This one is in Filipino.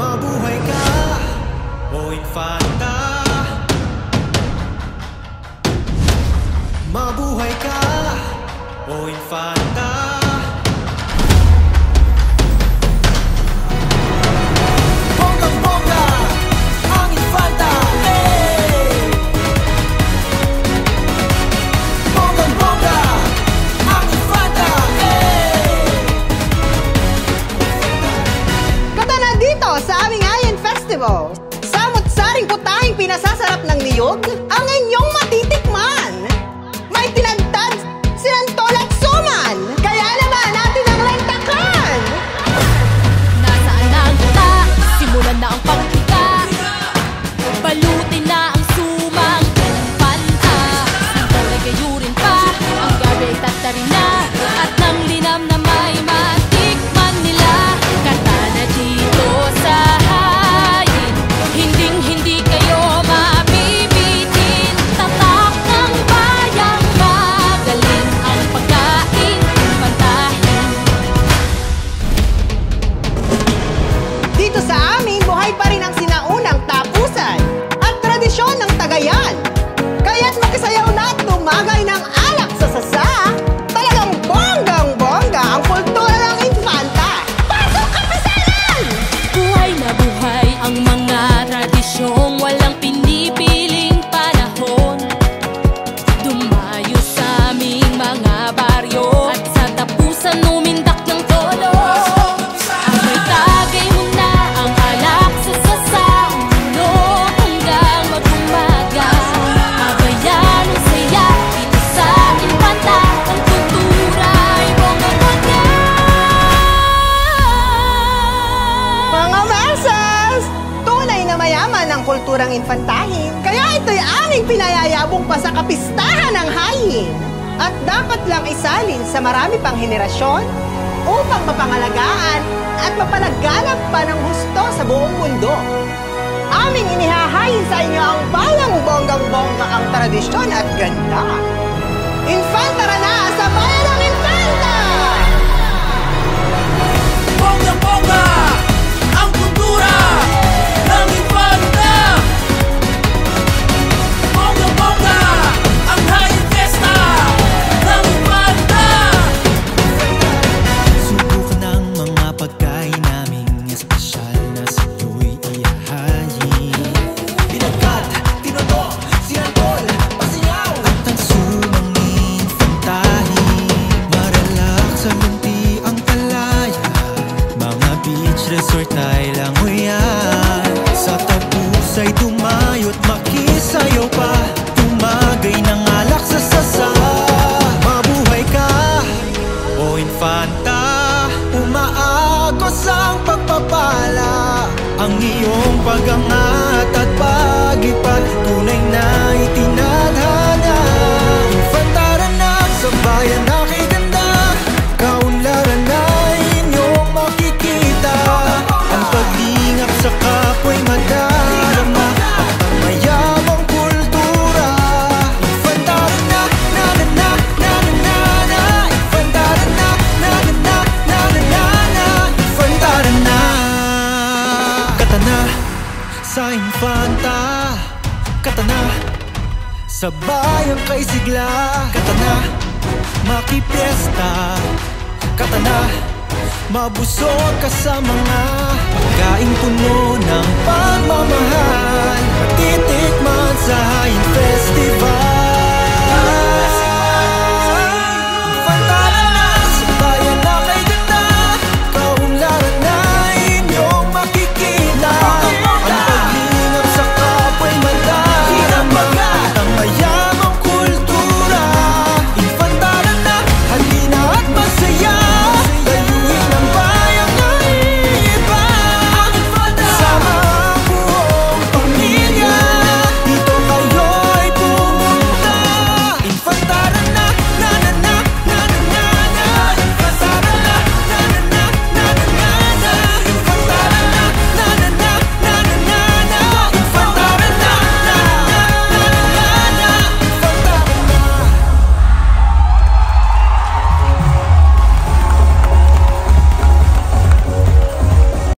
Mabuhay ka, o infanta. Mabuhay ka, o infanta. Bonggang-bongga ang infanta, hey! Bonggang-bongga ang infanta, hey! Katana dito sa aming Ayan Festival. Samot-saring putahing pinasasarap ng niyog ang inyong matitikman. May tinagtad, sinantol at suman. Kaya naman natin ang rentakan. Nasaan na ang gata? Simulan na ang pagkita. Balutin na ang sumang panta. Sintaway gayurin pa ang gabay tatarin na. At nang linam na may matikman nila. Kata na dito sa hayin, hinding-hindi kayo mabibitin. Tatak ng bayang magaling ang pagkain, pantahin. Dito sa amin, buhay pa rin ang sinaunang tapusan at tradisyon ng Tagayan. Kaya't magkasayaw na at tumagay ng alak sa sasa. Talagang bonggang-bongga ang kultura ng infanta. Pasok kapisanan! Buhay na buhay ang mga tradisyong walang pinipiling panahon. Dumayo sa aming mga baryo at sa tapusan umindak ng todo. Amoy tagay mo na ang alak sa sasaulo hanggang mag-umaga. Abayan ang saya dito sa infanta. Ang kultura ay bonggang-bongga. Mga masas! Tunay na mayaman ang kulturang infantahin. Kaya ito'y aming pinayayabong pa sa kapistahan ng hayin. At dapat lang isalin sa marami pang henerasyon upang mapangalagaan at mapalaganap pa ng husto sa buong mundo. Aming inihahayin sa inyo ang bayang bonggang-bongga ang tradisyon at ganda. Infantara na sa bayan ng Infanta! Bonggang-bongga ang kultura ng infanta. Bonggang-bongga ang Hayin Fiesta ng infanta. Subukan ng mga pagkain naming espesyal na sa'yo'y ihahayin. Pinagkat, tinoto, sinantol, pasayaw at ang sumang infantahin. Maralak sa lunti ang talaya, mga beach resort ay langoyan. Sa tapusay dumayo't makisayaw pa, tumagay ng alak sa sasa. Mabuhay ka, o infanta. Umaagos ang pagpapala, ang iyong pag-angat at pag-ipag tunay na itinadhana. Infantara na sa bayan na kay ganda, kaunlaran na inyong makikita. Ang paglingap sa kapwa'y madarama at ang mayamang kultura. Infantara na, na na na, na na na na. Infantara na, na na na, na na na na. Infantara na. Katana sa infanta, katana sa bayang kay sigla, katana makipiesta, katana mabusog ka sa mga pagkaing puno ng pagmamahal. Matitikman sa Hayin Festival.